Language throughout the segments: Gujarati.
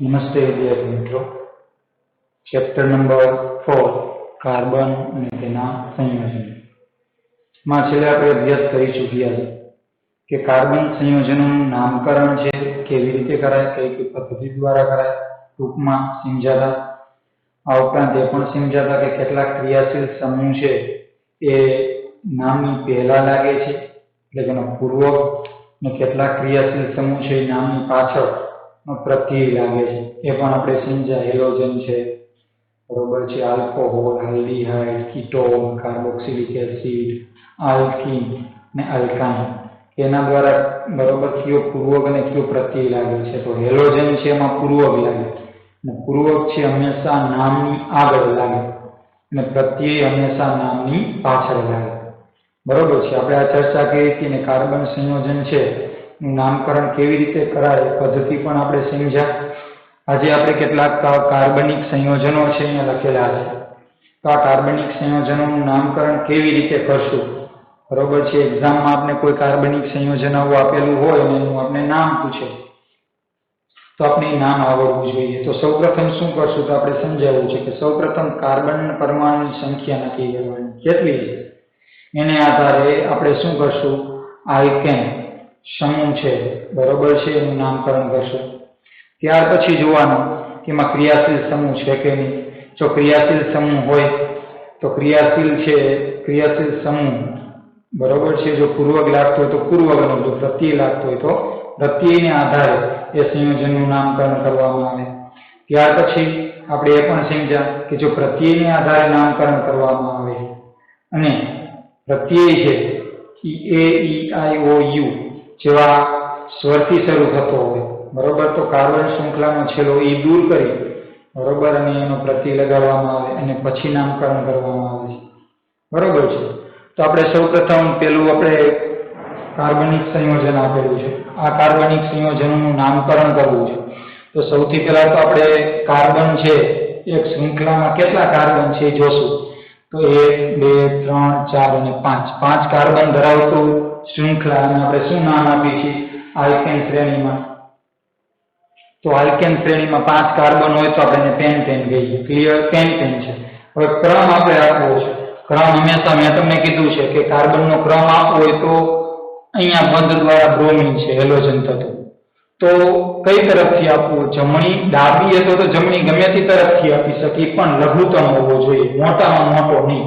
नमस्ते विद्यार्थी मित्रों। चैप्टर नंबर 4 कार्बन અને તેના સંયોજનો માં છેલ્લે આપણે અભ્યાસ કરી ચૂક્યા છે કે કાર્બન સંયોજનોનું નામકરણ છે કેવી રીતે કરાય, કઈ કઈ પદ્ધતિ દ્વારા કરાય, ટૂંકમાં સમજાતા. આ ઉપરાંત એ પણ સમજાતા કે કેટલાક ક્રિયાશીલ સમૂહ છે એ નામની પહેલા લાગે છે એટલે કે એનો પૂર્વક, અને કેટલાક ક્રિયાશીલ સમૂહ છે એ નામની પાછળ પ્રત્યય લાગે છે. એ પણ આપણે સમજ્યા. હેલોજન છે, બરોબર છે, alcohol, aldehyde, ketone, carboxylic acid, alkene ને આલ્કાઇન, એના દ્વારા બરોબર કયો પૂર્વક અને કયો પ્રત્યય લાગે છે. તો હેલોજન છે એમાં પૂર્વક લાગે, અને પૂર્વક છે હંમેશા નામની આગળ લાગે અને પ્રત્યય હંમેશા નામની પાછળ લાગે. બરોબર છે. આપણે આ ચર્ચા કરી હતી ને કાર્બન સંયોજન છે નામકરણ કેવી રીતે કરાય પદ્ધતિ પણ આપણે સમજ્યા. આજે આપણે કેટલાક કાર્બનિક સંયોજનો છે અહીંયા લખેલા છે. તો આ કાર્બનિક સંયોજનોનું નામકરણ કેવી રીતે કરશું, બરોબર છે. એક્ઝામમાં આપણે કોઈ કાર્બનિક સંયોજન આવું આપેલું હોય અને એનું આપણે નામ પૂછે તો આપણે નામ આવડવું જોઈએ. તો સૌપ્રથમ શું કરશું તો આપણે સમજાવવું છે કે સૌપ્રથમ કાર્બન પરમાણુની સંખ્યા નક્કી કરવાની, કેટલી છે એને આધારે આપણે શું કરશું, આલ્કેન સમૂહ છે બરોબર છે એનું નામકરણ કરશું. ત્યાર પછી જોવાનું કે એમાં ક્રિયાશીલ સમૂહ છે કે નહીં. જો ક્રિયાશીલ સમૂહ હોય તો ક્રિયાશીલ સમૂહ બરોબર છે, જો પૂર્વક લાગતો હોય તો પૂર્વકનો, જો પ્રત્યય લાગતો હોય તો પ્રત્યયને આધારે એ સંયોજનનું નામકરણ કરવામાં આવે. ત્યાર પછી આપણે એ પણ સમજ્યા કે જો પ્રત્યયને આધારે નામકરણ કરવામાં આવે અને પ્રત્યય છે એ ઈ આઈ ઓ યુ જેવા સ્વરથી શરૂ થતો હોય બરોબર, તો કાર્બન શૃંખલાનો છેલ્લો ઈ દૂર કરી બરોબર અને એનો પ્રત્યય લગાડવામાં આવે અને પછી નામકરણ કરવામાં આવે છે. બરોબર છે. તો આપણે સૌપ્રથમ પેલું આપણે કાર્બનિક સંયોજન આપેલું છે. આ કાર્બનિક સંયોજનોનું નામકરણ કરવું છે. તો સૌથી પહેલા તો આપણે કાર્બન છે એક શૃંખલામાં કેટલા કાર્બન છે એ જોશું. તો 1 2 3 4 અને 5 પાંચ કાર્બન ધરાવતું શૃંખલા, અને આપણે શું નામ આપીએ છીએ, આલ્કેન શ્રેણીમાં. તો આલ્કેન શ્રેણીમાં 5 કાર્બન હોય તો આપણે પેન્ટેન કહીએ. ક્લિયર? પેન્ટેન છે. હવે ક્રમ આપણે આપવો છે. ક્રમ હંમેશા મેં તમને કીધું છે કે કાર્બનનો ક્રમ આપવો હોય તો અહીંયા બંધ દ્વારા બ્રોમિન છે હેલોજન થતું, તો કઈ તરફથી આપવું, જમણી, ડાબી અથવા તો જમણી ગમે તે તરફથી આપી શકીએ, પણ લઘુત્તમ હોવો જોઈએ, મોટામાં મોટો નહીં.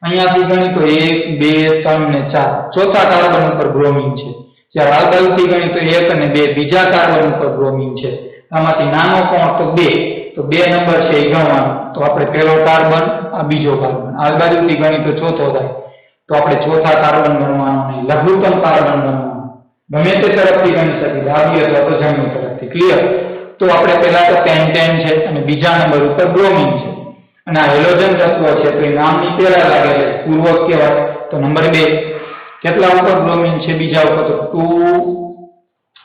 અહીંયાથી ગણી તો 1 2 3 ને 4 ચોથા કાર્બન ઉપર બ્રોમિન છે. જ્યારે આ બાજુથી ગણી તો 1 અને 2 બીજા કાર્બન ઉપર બ્રોમિન છે. આમાંથી નાનો કોણ તો 2, તો 2 નંબર છે એ ગણવાનો. તો આપણે પહેલો કાર્બન, આ બીજો કાર્બન, આ બાજુથી ગણી તો ચોથો થાય, તો આપણે ચોથા કાર્બન ગણવાનો નહીં, લઘુત્તમ કાર્બન ગણવાનો. ગમે તે તરફથી ગણી શકીએ, ડાબી અથવા તો જમણી તરફથી. ક્લિયર? તો આપણે પહેલા તો પેન્ટેન છે અને બીજા નંબર ઉપર બ્રોમિન છે, અને આ હેલોજન તત્વ છે તો એ નામની પહેલા લાગે છે પૂર્વક કહેવાય. તો નંબર 2 કેટલા ઉપર બ્રોમિન છે, બીજા ઉપર, તો 2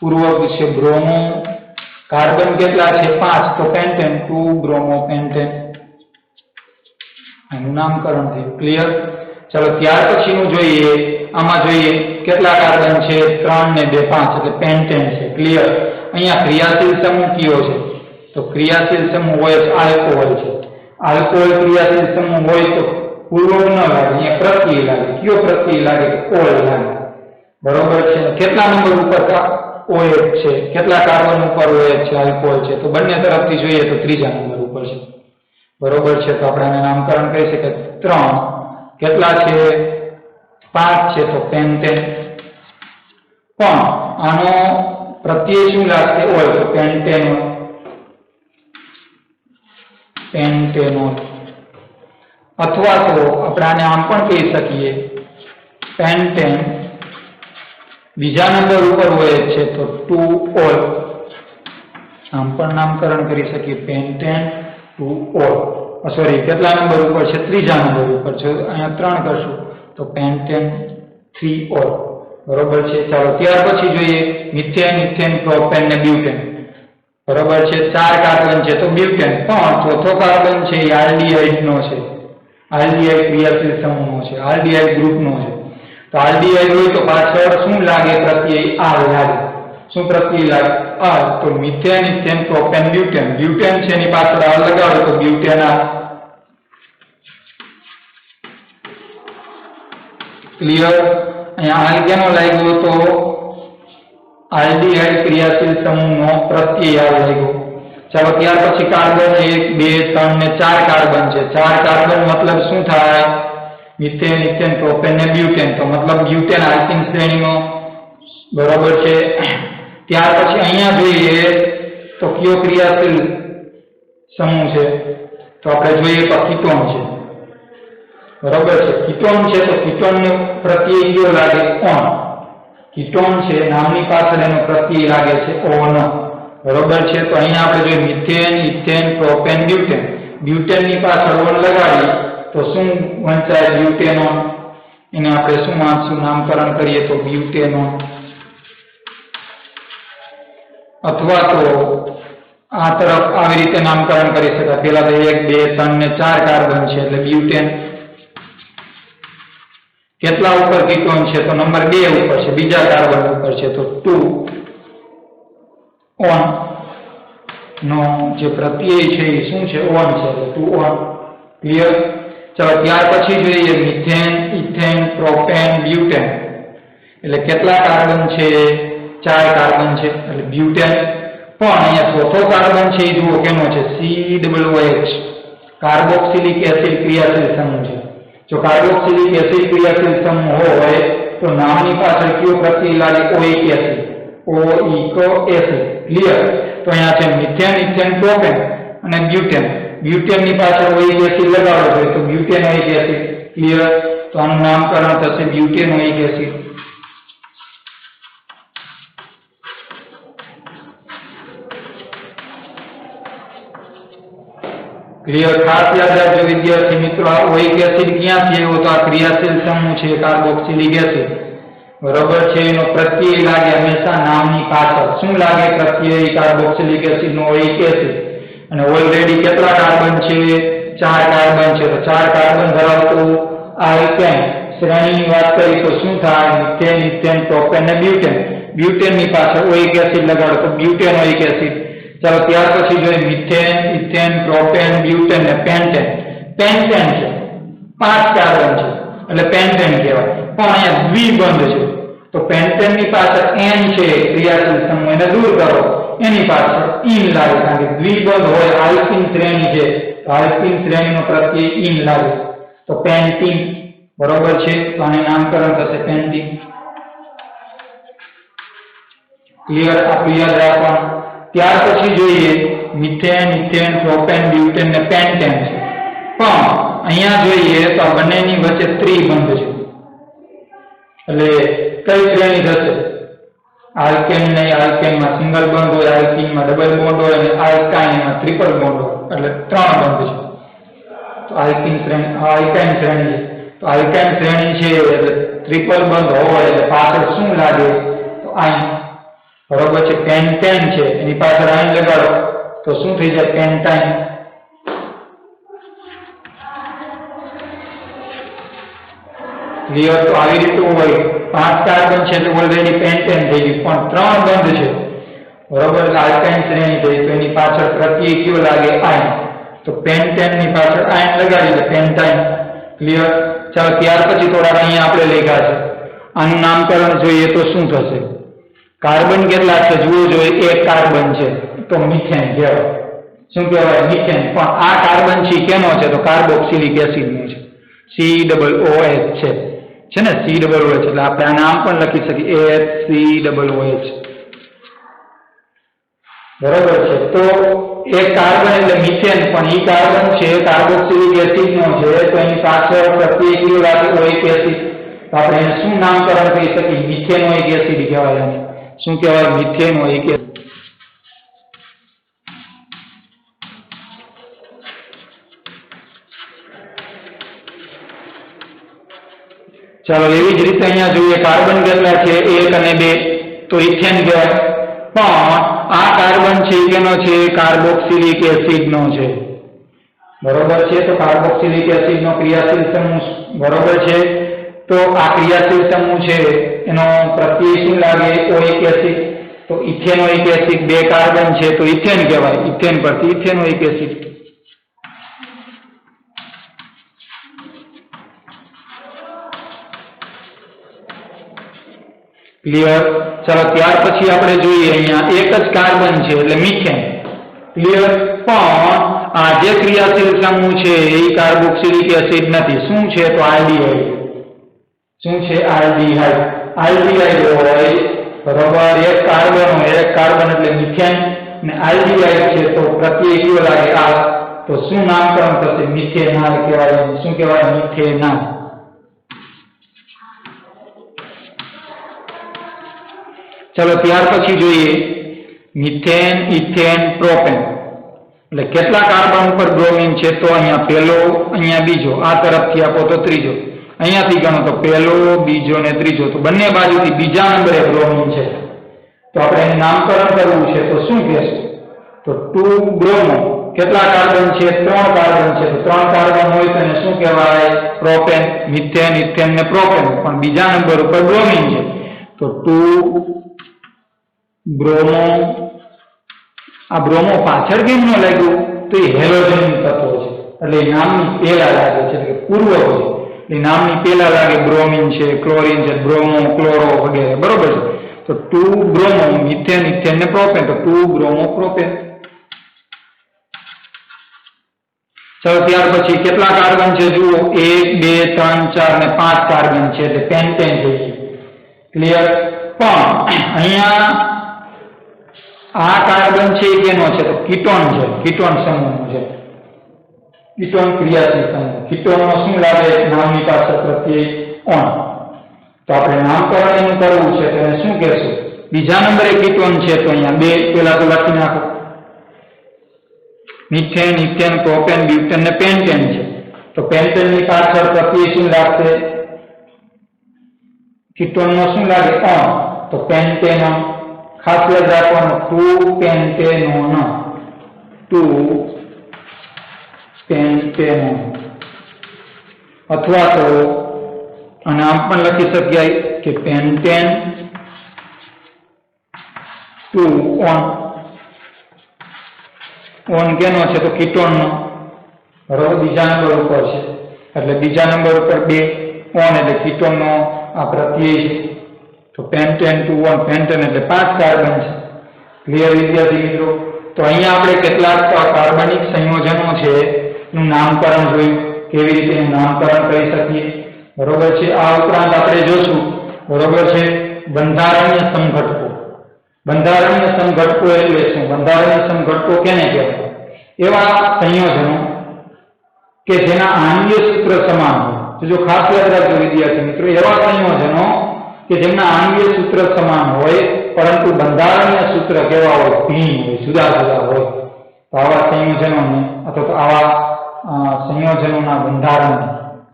પૂર્વક છે બ્રોમો. કાર્બન કેટલા છે 5, તો પેન્ટેન 2 બ્રોમો પેન્ટેન, એનું નામકરણ થયું. ક્લિયર? ચાલો ત્યાર પછીનું જોઈએ. આમાં જોઈએ કેટલા કાર્બન છે, 3 ને 2 5 એટલે પેન્ટેન છે. ક્લિયર? અહીંયા ક્રિયાશીલ સમૂહ કયો છે, તો ક્રિયાશીલ સમૂહ હોય તો આલ્કોહોલ છે. આલ્કોહોલ ક્રિયાશીલ સમૂહ હોય તો પૂર્વક ન લાગે, અહીંયા પ્રત્યય લાગે. કયો પ્રત્યય લાગે, ઓલ લાગે. બરોબર છે. કેટલા નંબર ઉપર OH છે, કેટલા કાર્બન ઉપર OH છે, આલ્કોહોલ છે, તો બંને તરફથી જોઈએ તો ત્રીજા નંબર ઉપર છે. બરોબર છે. તો આપણે આને નામકરણ કહી શકીએ 3. કેટલા છે 5 છે, તો પેન્ટેન. પણ આનો પ્રત્યય શું લાગશે, ઓલ, તો પેન્ટેનોલ. પેન્ટેનોલ. અથવા તો આપણે આને આમ પણ કહી શકીએ પેન્ટેન, બીજા નંબર ઉપર હોય છે તો 2 ઓલ. આમ પણ નામકરણ કરી શકીએ પેન્ટેન 2 ઓલ. સોરી, કેટલા નંબર ઉપર છે, ત્રીજા નંબર ઉપર છે. અહીંયા 3 કરશું તો પેન્ટેન 3 ઓલ. બરોબર છે. ચાલો ત્યાર પછી જોઈએ મિથેન, ઇથેન, પ્રોપેન ને બ્યુટેન. બરોબર છે. 4 કાર્બન છે તો બ્યુટેન, પણ ચોથો કાર્બન છે એ આલ્ડીહાઇડ નો છે. આલ્ડીહાઇડ ક્રિયાશીલ સમૂહનો છે, આલ્ડીહાઇડ ગ્રુપનો છે. તો આલ્ડીહાઇડ હોય તો પાછળ શું લાગે, પ્રત્યય આલ લાગે. શું પ્રત્યય લાગે આ તો methane ethane propane butane butane છે એની પાછળ આ લગાડો તો બ્યુટેનાલ ક્લિયર અહીંયા આલ કેનો લાગ્યો તો આલ્ડીહાઇડ ક્રિયાશીલ સમૂહનો પ્રત્યય આલ લાગ્યો ચાલો ત્યાર પછી કાર્બન 1 2 3 ને 4 કાર્બન છે 4 કાર્બન મતલબ શું થાય મિથેન ઇથેન પ્રોપેન ને બ્યુટેન તો મતલબ બ્યુટેન આલ્કીન શ્રેણીનો બરાબર છે ત્યાર પછી અહીંયા જોઈએ તો કયો ક્રિયાશીલ સમૂહ છે તો આપણે જોઈએ તો કીટોન છે બરાબર છે કીટોન છે તો કીટોનનો પ્રત્યય કયો લાગે ઓન કીટોન છે નામની પાછળ એનો પ્રત્યય લાગે છે ઓન બરાબર છે તો અહીંયા આપણે જોઈએ મિથેન ઇથેન પ્રોપેન બ્યુટેન બ્યુટેનની પાછળ ઓન લગાડી તો શું વંચાય બ્યુટેનોન એને આપણે શું વાંચશું નામકરણ કરીએ તો બ્યુટેનોન અથવા તો આ તરફ આવી રીતે નામકરણ કરી શકાય પેલા તો 1 2 3 ને 4 કાર્બન છે એટલે બ્યુટેન કેટલા ઉપર કીટોન છે તો નંબર 2 ઉપર છે બીજા કાર્બન ઉપર છે તો 2 ઓન નો જે પ્રત્યય છે એ શું છે ઓન છે તો 2 ઓન ક્લિયર ચાલો ત્યાર પછી જોઈએ મિથેન ઇથેન પ્રોપેન બ્યુટેન એટલે કેટલા કાર્બન છે 4 કાર્બન છે એટલે બ્યુટેન પણ અહીંયા ચોથો કાર્બન છે એ જુઓ કેનો છે COOH કાર્બોક્સિલિક એસિડ ક્રિયાશીલ સમૂહ છે જો કાર્બોક્સિલિક એસિડ ક્રિયાશીલ સમૂહ હોય તો નામની પાછળ કયો પ્રત્યય લાગે ઓઇક એસિડ એસિડ ક્લિયર તો અહીંયા છે મિથેન ઇથેન પ્રોપેન અને બ્યુટેન બ્યુટેનની પાછળ ઓઇક એસિડ લગાડો જોઈએ તો બ્યુટેનોઇક એસિડ ક્લિયર તો આનું નામકરણ થશે બ્યુટેનોઇક એસિડ ક્લિયર ખાસ યાદ રાખજો વિદ્યાર્થી મિત્રો આ ઓઇક એસિડ ક્યાંથી આવ્યો તો આ ક્રિયાશીલ સમૂહ છે કાર્બોક્સિલિક એસિડ બરોબર છે એનો પ્રત્યય લાગે હંમેશા નામની પાછળ શું લાગે પ્રત્યય કાર્બોક્સિલિક એસિડ નો ઓઇક એસિડ અને ઓલરેડી કેટલા કાર્બન છે 4 કાર્બન છે તો 4 કાર્બન ધરાવતું આલ્કેન શ્રેણીની વાત કરીએ તો શું થાય મિથેન ઇથેન પ્રોપેન અને બ્યુટેન બ્યુટેનની પાછળ ઓઇક એસિડ લગાડો તો બ્યુટેનોઇક એસિડ ચાલો ત્યાર પછી જોઈએ મિથેન ઇથેન પ્રોપેન બ્યુટેન ને પેન્ટેન પેન્ટેન છે 5 કાર્બન છે એટલે પેન્ટેન કહેવાય પણ અહીંયા દ્વિબંધ છે તો પેન્ટેન ની પાછળ n છે ક્રિયાશીલ સમૂહ એને દૂર કરો એની પાછળ ઇન લાગે કારણ કે દ્વિબંધ હોય આલ્કીન શ્રેણી છે તો આલ્કીન શ્રેણીનો પ્રત્યય ઇન લાગે તો પેન્ટીન બરોબર છે તો આને નામકરણ થશે પેન્ટીન ક્લિયર આ યાદ રાખવાનું ત્યાર પછી જોઈએ મિથેન ઇથેન પ્રોપેન બ્યુટેન ને પેન્ટેન છે પણ અહીંયા જોઈએ તો આ બંનેની વચ્ચે ત્રિબંધ છે એટલે કઈ શ્રેણી થશે આલ્કેન ને આલ્કેનમાં સિંગલ બોન્ડ હોય આલ્કીનમાં ડબલ બોન્ડ હોય અને આલ્કાઇનમાં ટ્રિપલ બોન્ડ હોય એટલે 3 બંધ છે તો આલ્કીન શ્રેણી આલ્કાઇન શ્રેણી તો આલ્કાઇન શ્રેણી છે એટલે ટ્રિપલ બંધ હોય એટલે પાછળ શું લાગે તો આયન બરોબર છે પેન્ટેન છે એની પાછળ આયન લગાડો તો શું થઈ જાય પેન્ટાઇન ક્લિયર તો આવી રીતે હોય 5 કાર્બન છે એટલે ઓલરેડી પેન્ટેન થઈ ગયું પણ 3 બંધ છે બરોબર એટલે આલ્કાઇન શ્રેણી થઈ તો એની પાછળ પ્રત્યય કયો લાગે આયન તો પેન્ટેન ની પાછળ આયન લગાડી દે પેન્ટાઇન ક્લિયર ચાલો ત્યાર પછી થોડા અહીંયા આપણે લખ્યા છે આનું નામકરણ જોઈએ તો શું થશે કાર્બન કેટલા છે જુઓ જોઈએ 1 કાર્બન છે તો મિથેન કહેવાય શું કહેવાય મિથેન પણ આ કાર્બન છે કેનો છે તો કાર્બોક્સિલિક એસિડ નો છે COOH છે ને COOH એટલે આપણે આ નામ પણ લખી શકીએ HCOOH બરોબર છે તો એક કાર્બન એટલે મિથેન પણ ઈ કાર્બન છે કાર્બોક્સિલિક એસિડ નો છે તો એની પાછળ પ્રત્યય કયો લાગે ઓઇક એસિડ તો આપણે એને શું નામકરણ કરી શકીએ મિથેનોઇક એસિડ કહેવાય એને શું કહેવાય મિથેનોઇક એસિડ ચાલો એવી જ રીતે અહીંયા જોઈએ કાર્બન કેટલા છે 1 અને 2 તો ઇથેન કહેવાય પણ આ કાર્બન છે કેનો છે કાર્બોક્સિલિક એસિડ નો છે બરોબર છે તો કાર્બોક્સિલિક એસિડ નો ક્રિયાશીલ સમૂહ બરોબર છે તો આ ક્રિયાશીલ સમૂહ છે એનો પ્રત્યય શું લાગે ઓઇક એસિડ તો ઇથેનોઇક એસિડ 2 કાર્બન છે તો ઇથેન કહેવાય, ઇથેન પરથી ઇથેનોઇક એસિડ. ક્લિયર? ચાલો ત્યાર પછી આપણે જોઈએ અહીંયા એક જ કાર્બન છે એટલે મિથેન. ક્લિયર? પણ આ જે ક્રિયાશીલ સમૂહ છે એ કાર્બોક્સિલિક એસિડ નથી. શું છે? તો આલ્ડીહાઇડ. શું છે? આલ્ડીહાઇડ. આલ્ડીહાઇડ હોય બરોબર, એક કાર્બન એટલે મિથેન, અને આલ્ડીહાઇડ છે તો પ્રત્યય કયો લાગે? આ. તો શું નામકરણ થશે? મિથેનાલ કહેવાય. શું કહેવાય? મિથેનાલ. ચલો ત્યાર પછી જોઈએ મિથેન, ઇથેન, પ્રોપેન. એટલે કેટલા કાર્બન ઉપર બ્રોમિન છે? તો અહીંયા પહેલો, અહીંયા બીજો, આ તરફથી આપો તો ત્રીજો, અહીંયાથી ગણો તો પહેલો, બીજો ને ત્રીજો, તો બંને બાજુથી બીજા નંબરે બ્રોમિન છે. તો આપણે એનું નામકરણ કરવું છે તો શું કહેશું? તો 2 બ્રોમો. કેટલા કાર્બન છે? 3 કાર્બન છે. તો 3 કાર્બન હોય તો એને શું કહેવાય? પ્રોપેન. મિથેન, ઇથેન ને પ્રોપેન, પણ બીજા નંબર ઉપર બ્રોમિન છે તો 2 બ્રોમો. આ બ્રોમો પાછળ કેમ ન લાગ્યું? તો એ હેલોજન તત્વો છે એટલે નામની પહેલા લાગે છે, એટલે પૂર્વ છે એટલે નામની પહેલા લાગે. બ્રોમિન છે, ક્લોરીન છે, બ્રોમો, ક્લોરો વગેરે. બરોબર છે? તો 2 બ્રોમો, મિથેન, ઇથેન ને પ્રોપેન, તો 2 બ્રોમો પ્રોપેન. ચાલો ત્યાર પછી કેટલા કાર્બન છે? જુઓ 1, 2, 3, 4 ને 5 કાર્બન છે એટલે પેન્ટેન થઈ ગયું. ક્લિયર? પણ અહીંયા આ કાર્બન છે એ કેનો છે? તો કીટોન છે, કીટોન સમૂહનો છે. કીટોન ક્રિયાશીલ સમૂહ. કીટોનનો શું લાગે? નામની પાછળ પ્રત્યય ઓન. તો આપણે નામકરણ એનું કરવું છે તો એને શું કહેશું? બીજા નંબરે કીટોન છે તો અહીંયા 2 પેલા તો લખી નાખો. મિથેન, ઇથેન, પ્રોપેન, બ્યુટેન ને પેન્ટેન છે. તો પેન્ટેનની પાછળ પ્રત્યય શું લાગશે? કીટોનનો શું લાગે? ઓન. તો પેન્ટેનોન. ખાસ યાદ રાખવાનું 2 પેન્ટેનોન. 2 પેન્ટેનોન. અથવા તો અને આમ પણ લખી શકાય કે પેન્ટેન 2 ઓન. ઓન કેનો છે? તો કીટોનનો. બરોબર? બીજા નંબર ઉપર છે એટલે બીજા નંબર ઉપર 2 ઓન એટલે કીટોનનો આ પ્રત્યય છે. તો પેન્ટેન 2 ઓન. પેન્ટેન એટલે 5 કાર્બન છે. ક્લિયર વિદ્યાર્થી મિત્રો? તો અહીંયા આપણે કેટલાક કાર્બનિક સંયોજનો છે નું નામકરણ જોયું, કેવી રીતે એનું નામકરણ કરી શકીએ. બરોબર છે? આ ઉપરાંત આપણે જોશું બરોબર છે બંધારણીય સમઘટકો. બંધારણીય સમઘટકો એટલે શું? બંધારણીય સમઘટકો કેને કહેવાય? એવા સંયોજનો કે જેના આણ્વીય સૂત્ર સમાન હોય. જો ખાસ યાદ રાખજો વિદ્યાર્થી મિત્રો, એવા સંયોજનો કે જેમના આણ્વીય સૂત્ર સમાન હોય પરંતુ બંધારણીય સૂત્ર કેવા હોય? ભિન્ન હોય, જુદા જુદા હોય. તો આવા સંયોજનોને અથવા તો આવા સંયોજનોના બંધારણ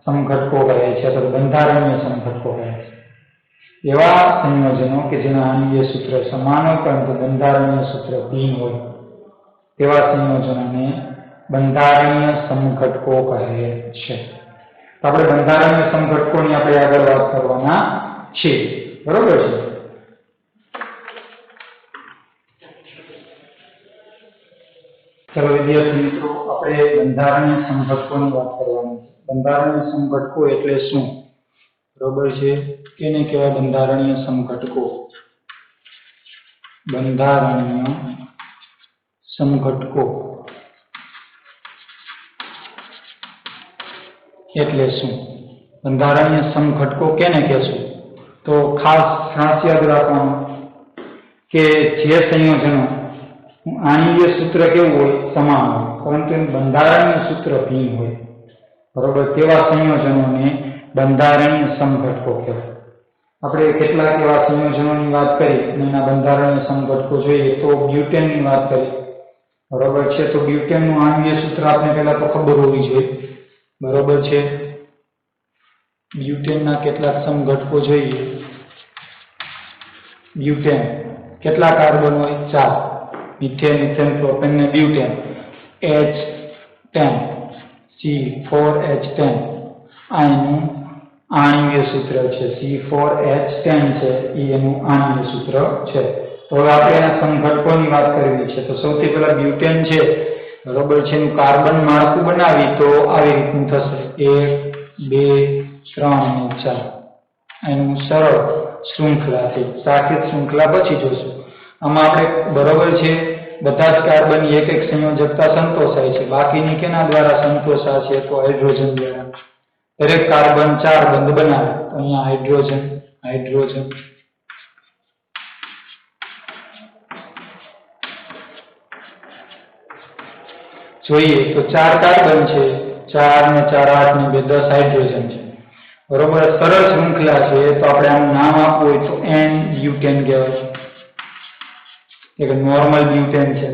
સમઘટકો કહે છે અથવા બંધારણીય સમઘટકો કહે છે. એવા સંયોજનો કે જેના આણ્વીય સૂત્ર સમાન હોય પરંતુ બંધારણીય સૂત્ર ભિન્ન હોય તેવા સંયોજનોને બંધારણીય સમઘટકો કહે છે. તો આપણે બંધારણીય સમઘટકોની આપણે આગળ વાત કરવાના છીએ. બરોબર છે? ચલો વિદ્યાર્થી મિત્રો, આપણે બંધારણીય સમઘટકોની વાત કરવાની છે. બંધારણીય સમઘટકો એટલે શું? બરોબર છે? કેને કહેવાય બંધારણીય સમઘટકો? બંધારણીય સમઘટકો એટલે શું? બંધારણીય સમઘટકો કેને કહેશું? તો ખાસ યાદ રાખવાનું કે જે સંયોજનો આણ્વીય સૂત્ર કેવું હોય? સમાન હોય પરંતુ એનું બંધારણીય સૂત્ર ભિન્ન હોય. બરોબર? તેવા સંયોજનોને બંધારણીય સમઘટકો કહેવાય. આપણે કેટલાક એવા સંયોજનોની વાત કરી અને એના બંધારણીય સમઘટકો જોઈએ તો બ્યુટેનની વાત કરી. બરોબર છે? તો બ્યુટેનનું આણ્વીય સૂત્ર આપણે પહેલા તો ખબર હોવી જોઈએ. બરોબર છે? બ્યુટેનના કેટલાક સમઘટકો જોઈએ. બ્યુટેન કેટલા કાર્બન હોય? 4. મિથેન, ઇથેન, પ્રોપેન ને બ્યુટેન. H10 C4H10 આ એનું આણ્વીય સૂત્ર છે. C4H10 છે એ એનું આણ્વીય સૂત્ર છે. તો હવે આપણે એના સમઘટકોની વાત કરવી છે. તો સૌથી પહેલા બ્યુટેન છે, બરોબર છે, એનું કાર્બન માળખું બનાવી તો આવી રીતનું થશે 1 2 3 અને 4. એનું સરળ શૃંખલા છે. સાખી શૃંખલા પછી જોશું. આમાં આપણે બરોબર છે બધા જ કાર્બનની એક સંયોજકતા સંતોષાય છે. બાકીની કેના દ્વારા સંતોષાય છે? તો હાઇડ્રોજન દ્વારા. દરેક કાર્બન 4 બંધ બનાવે તો અહીંયા હાઇડ્રોજન હાઇડ્રોજન જોઈએ તો 4 કાર્બન છે, 4 ને 4 8 ને 2 10 હાઇડ્રોજન છે. બરોબર, સરળ શૃંખલા છે. તો આપણે આનું નામ આપવું હોય તો N બ્યુટેન કહેવાય. એક નોર્મલ બ્યુટેન છે.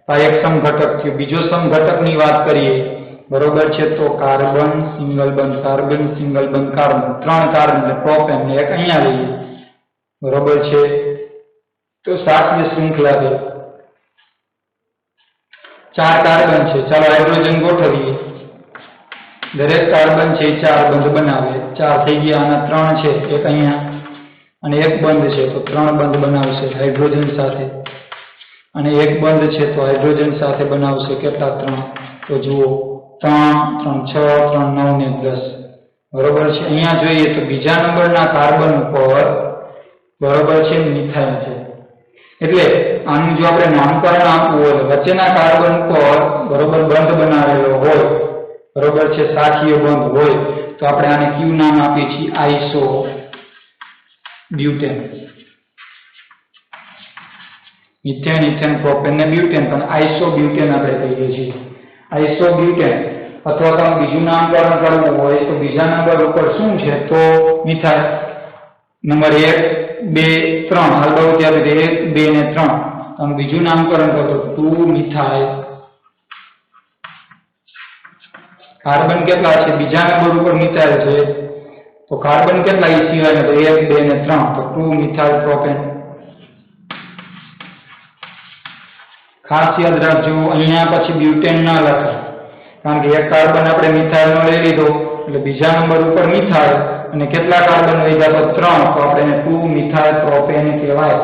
આ એક સમઘટક છે. બીજો સમઘટકની વાત કરીએ, બરોબર છે, તો કાર્બન સિંગલ બંધ કાર્બન સિંગલ બંધ કાર્બન, 3 કાર્બન એટલે પ્રોપેન ને એક અહીંયા લઈએ. બરોબર છે, તો સાતમી શૃંખલા છે. 4 કાર્બન છે. ચાલો હાઇડ્રોજન ગોઠવીએ. દરેક કાર્બન છે 4 બંધ બનાવે. 4 થઈ ગયા. આના 3 છે, એક અહીંયા અને એક બંધ છે, તો 3 બંધ બનાવશે હાઇડ્રોજન સાથે. અને એક બંધ છે તો હાઇડ્રોજન સાથે બનાવશે કેટલા? 3. તો જુઓ 3 3 6 3 9 ને 10. બરોબર છે. અહીંયા જોઈએ તો બીજા નંબરના કાર્બન ઉપર બરોબર છે મિથાઇલ છે. એટલે આનું જો આપણે નામકરણ આપવું હોય, વચ્ચેના કાર્બન પર બરોબર બંધ બનાવેલો હોય, બરોબર છે, સાખીય બંધ હોય, તો આપણે આને કયું નામ આપીએ છીએ? Iso butane. Methane ethane propane ને બ્યુટેન, પણ આઈસો બ્યુટેન આપણે કહીએ છીએ. Iso butane. અથવા તો બીજું નામકરણ કરવું હોય તો બીજા નંબર ઉપર શું છે? તો મિથાઇલ. નંબર 1 2 3 હાલ બહુ ત્યારે 1 2 ને 3. આનું બીજું નામકરણ કરો તો 2 મિથાઇલ. કાર્બન કેટલા છે? બીજા નંબર ઉપર મિથાઇલ છે, તો કાર્બન કેટલા એ સિવાય? તો 1 2 ને 3, તો 2 મિથાઇલ પ્રોપેન. ખાસ યાદ રાખજો, અહીંયા પછી બ્યુટેન ના લખાય, કારણ કે એક કાર્બન આપણે મિથાઇલ નો લઈ લીધો એટલે બીજા નંબર ઉપર મિથાઇલ અને કેટલા કાર્બન વધ્યા? તો 3, તો આપણે 2 મિથાઇલ પ્રોપેન કહેવાય.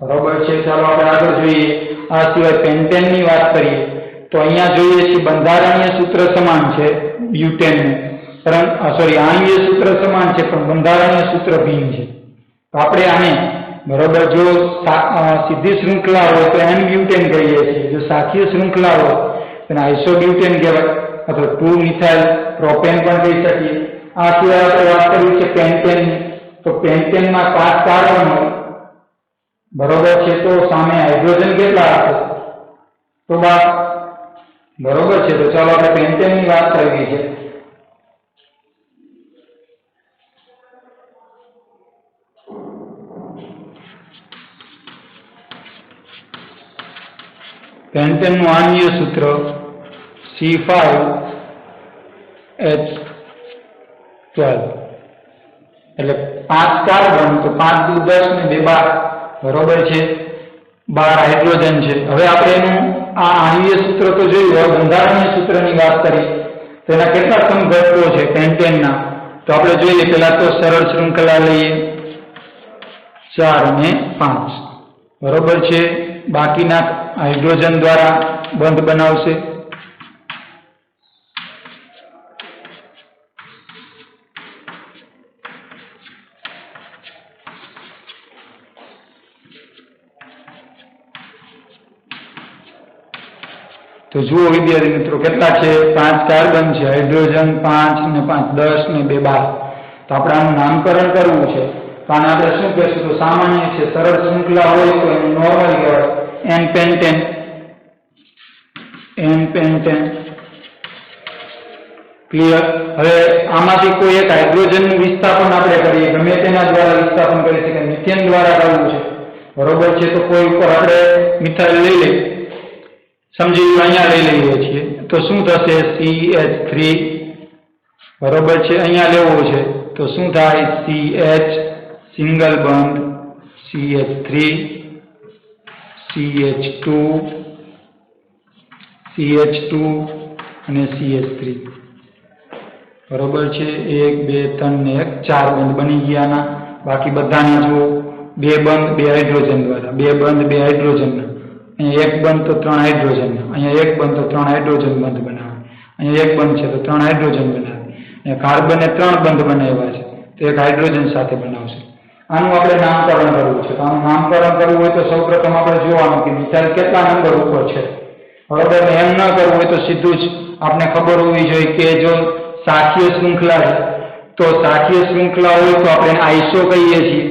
બરોબર છે. ચાલો આપણે આગળ જોઈએ. આ સિવાય પેન્ટેન ની વાત કરીએ તો અહીંયા જોઈએ છીએ બંધારણીય સૂત્ર સમાન છે બ્યુટેનનું, પરંતુ આણ્વીય સૂત્ર સમાન છે પણ બંધારણીય સૂત્ર ભિન્ન છે. તો આપણે આને બરોબર જો સીધી શૃંખલા હોય તો એન બ્યુટેન કહીએ છીએ. જો સાખીય શૃંખલા હોય તો આઇસોબ્યુટેન કહેવાય, અથવા 2 મિથાઇલ પ્રોપેન પણ કહી શકીએ. આ સિવાય આપણે વાત કરી છે પેન્ટેન. તો પેન્ટેનમાં 5 કાર્બન હોય, બરોબર છે, તો સામે હાઇડ્રોજન કેટલા હશે? તો બરોબર છે. તો ચાલો આપણે પેન્ટેનની વાત કરવી છે. પેન્ટેનનું આણ્વીય સૂત્ર C5H12. એટલે 5 કાર્બન, તો 5 × 10 ને 2 12. બરોબર છે, 12 હાઇડ્રોજન છે. હવે આપણે એનું આ આણ્વીય સૂત્ર તો જોયું. હવે બંધારણીય સૂત્રની વાત કરી તો એના કેટલા સમઘટકો છે પેન્ટેનના? તો આપણે જોઈએ. પહેલા તો સરળ શૃંખલા લઈએ 4 અને 5. બરોબર છે. બાકીના હાઇડ્રોજન દ્વારા બંધ બનાવશે. તો જુઓ વિદ્યાર્થી મિત્રો કેટલા છે? 5 કાર્બન છે, હાઇડ્રોજન 5 ને 5 10 ને 2 12. તો આપણે આનું નામકરણ કરવું છે. તો આને આપણે શું કહેશું? તો સામાન્ય છે, સરળ શૃંખલા હોય તો એનું નોર્મલ કહેવાય n pentane. N pentane. Clear? હવે આમાંથી કોઈ એક હાઇડ્રોજનનું વિસ્થાપન આપણે કરીએ, ગમે તેના દ્વારા વિસ્થાપન કરી શકીએ. મિથેન દ્વારા કરવું છે, બરોબર છે. તો કોઈ ઉપર આપણે મિથાઇલ લઈ લઈએ, સમજી અહીંયા લઈ લઈએ છીએ, તો શું થશે? CH3. બરોબર છે. અહીંયા લેવું છે તો શું થાય? CH સિંગલ બંધ, CH3 CH2 CH2 અને CH3. બરોબર છે. 1 2 3 ને 1 4 બંધ બની ગયા. બાકી બધાના જુઓ 2 બંધ 2 હાઇડ્રોજન દ્વારા, 2 બંધ 2 હાઇડ્રોજનના, અહીંયા 1 બંધ તો 3 હાઇડ્રોજનના, અહીંયા 1 બંધ તો 3 હાઇડ્રોજન બંધ બનાવે, અહીંયા 1 બંધ છે તો 3 હાઇડ્રોજન બનાવે, અને કાર્બને 3 બંધ બનાવ્યા છે તો 1 હાઇડ્રોજન સાથે બનાવશે. આનું આપણે નામકરણ કરવું છે. તો આનું નામકરણ કરવું હોય તો સૌપ્રથમ આપણે જોવાનું કે મિથાઇલ કેટલા નંબર ઉપર છે. બરોબર, એમ ન કરવું હોય તો સીધું જ આપણે ખબર હોવી જોઈએ કે જો શાખીય શૃંખલા છે તો શાખીય શૃંખલા હોય તો આપણે આઈસો કહીએ છીએ.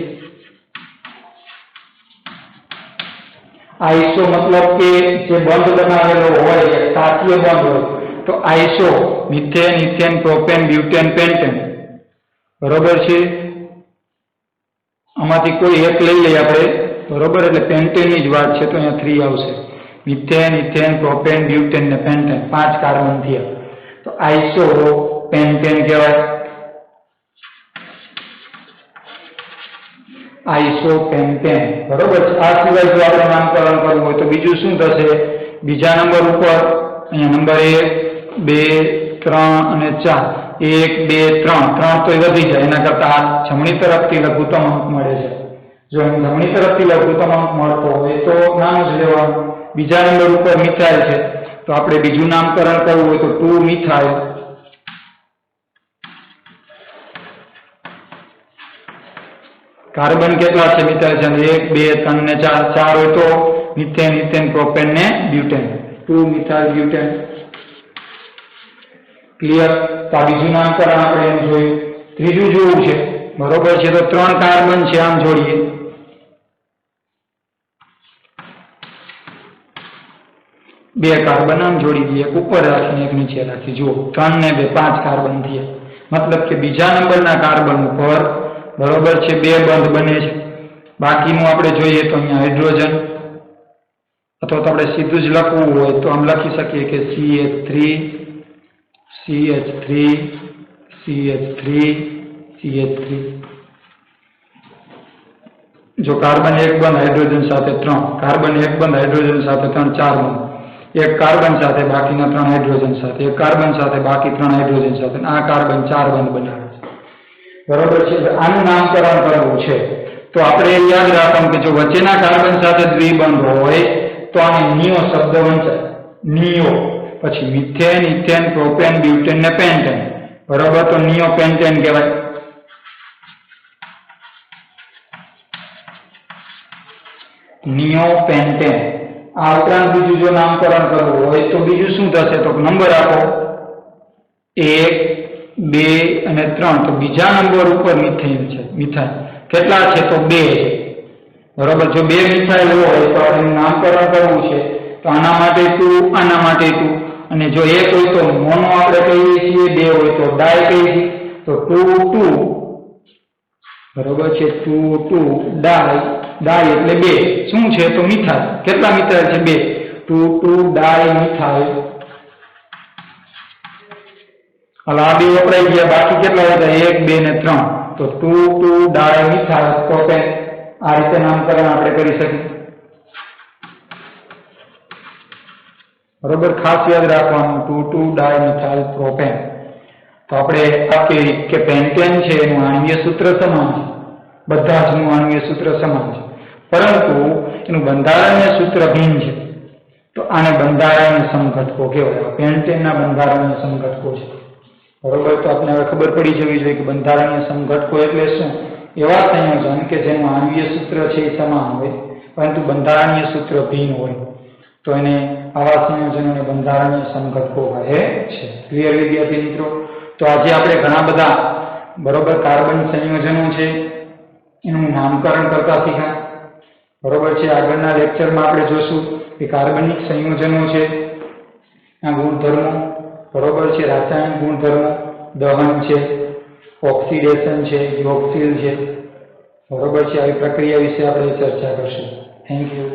આઈસો મતલબ કે જે બંધ બનાવેલો હોય, શાખીય બંધ હોય તો iso methane, ethane, propane, butane, pentane. બરોબર છે, આમાંથી કોઈ એક લઈ લઈએ આપણે. બરોબર, એટલે પેન્ટેનની જ વાત છે તો અહીંયા 3 આવશે. મિથેન, ઇથેન, પ્રોપેન, બ્યુટેન ને પેન્ટેન, 5 કાર્બન થયા તો આઈસો પેન્ટેન કહેવાય. Iso pentane. બરોબર, આ સિવાય જો આપણે નામકરણ કરવું હોય તો બીજું શું થશે? બીજા નંબર ઉપર અહીંયા નંબર 1, 2, 3 અને 4, 1, 2, 3 તો એ વધી જાય. એના કરતા જમણી તરફથી લઘુત્તમ અંક મળે છે. જો જમણી તરફથી લઘુત્તમ અંક મળતો હોય તો નાનું જ લેવાનું. બીજા નંબર ઉપર મિથાઇલ છે તો આપણે બીજું નામકરણ કરવું હોય તો 2 મિથાઇલ. કાર્બન કેટલા છે મિથાઇલ છે? 1, 2, 3 ને 4. 4 હોય તો મિથેન, ઇથેન, પ્રોપેન ને બ્યુટેન. 2 methyl butane. ક્લિયર? તો આ બીજું નામકરણ આપણે એમ જોયું. ત્રીજું જોવું છે. બરોબર છે, તો 3 કાર્બન છે, આમ જોડીએ. બે કાર્બન આમ જોડી દઈએ, એક ઉપર રાખીને એક નીચે રાખી. જુઓ 3 ને 2 5 કાર્બન થયા. મતલબ કે બીજા નંબરના કાર્બન ઉપર બરોબર છે 2 બંધ બને છે. બાકીનું આપણે જોઈએ તો અહીંયા હાઇડ્રોજન, અથવા તો આપણે સીધું જ લખવું હોય તો આમ લખી શકીએ કે CH3 CH3 CH3 CH3. જો કાર્બન 1 બંધ હાઇડ્રોજન સાથે 3, કાર્બન 1 બંધ હાઇડ્રોજન સાથે 3, 4 બંધ. એક કાર્બન સાથે બાકીના 3 હાઇડ્રોજન સાથે, એક કાર્બન સાથે બાકી 3 હાઇડ્રોજન સાથે, આ કાર્બન 4 બંધ બનાવે છે. બરોબર છે, આનું નામકરણ કરવું છે તો આપણે યાદ રાખવાનું કે જો વચ્ચેના કાર્બન સાથે દ્વિબંધ હોય તો આને નિયો શબ્દ વંચાય. નિયો, પછી મિથેન, ઇથેન, પ્રોપેન, બ્યુટેન ને પેન્ટેન. બરોબર, તો નિયો પેન્ટેન કહેવાય. Neo pentane. આ ઉપરાંત બીજું જો નામકરણ કરવું હોય તો બીજું શું થશે? તો નંબર આપો 1, 2 અને 3. તો બીજા નંબર ઉપર મિથેન છે. મિથાઇલ કેટલા છે? તો 2 છે. બરોબર, જો 2 મિથાઇલ હોય તો આપણે નામકરણ કરવું છે તો આના માટે 2, આના માટે 2. અને જો 1 હોય તો મોનો આપણે કહીએ છીએ, 2 હોય તો ડાય કહીએ છીએ. તો 2, 2. બરોબર છે, 2, 2 ડાય એટલે 2. શું છે? તો મિથાઇલ. કેટલા મિથાઇલ છે? 2. 2, 2 ડાય મિથાઇલ. હવે આ બે વપરાઈ ગયા, બાકી કેટલા હતા? 1, 2 ને 3. તો 2, 2 ડાય મિથાઇલ પ્રોપેન. આ રીતે નામકરણ આપણે કરી શકીએ. બરોબર, ખાસ યાદ રાખવાનું 2, 2 ડાય મિથાઇલ પ્રોપેન. તો આપણે આપી કે પેન્ટેન છે એનું આણ્વીય સૂત્ર સમાન છે. બધા જ નું આણ્વીય સૂત્ર સમાન છે, પરંતુ એનું બંધારણીય સૂત્ર ભિન્ન છે. તો આને બંધારણીય સમઘટકો કહેવાય. પેન્ટેનના બંધારણીય સમઘટકો છે. બરોબર, તો આપણે હવે ખબર પડી જવી જોઈએ કે બંધારણીય સમઘટકો એટલે શું? એવા સંયોજન કે જેનું આણ્વીય સૂત્ર છે એ સમાન હોય પરંતુ બંધારણીય સૂત્ર ભિન્ન હોય તો એને આવા સંયોજનોને બંધારણીય સમઘટકો કહે છે. ક્લિયર વિદ્યાર્થી મિત્રો? તો આજે આપણે ઘણા બધા બરોબર કાર્બન સંયોજનો છે એનું નામકરણ કરતા શીખ્યા. બરોબર છે, આગળના લેક્ચરમાં આપણે જોશું કે કાર્બનિક સંયોજનો છે, આ ગુણધર્મો. બરોબર છે, રાસાયણિક ગુણધર્મો, દહન છે, ઓક્સિડેશન છે, યોગશીલ છે. બરોબર છે, આવી પ્રક્રિયા વિશે આપણે ચર્ચા કરશું. Thank you.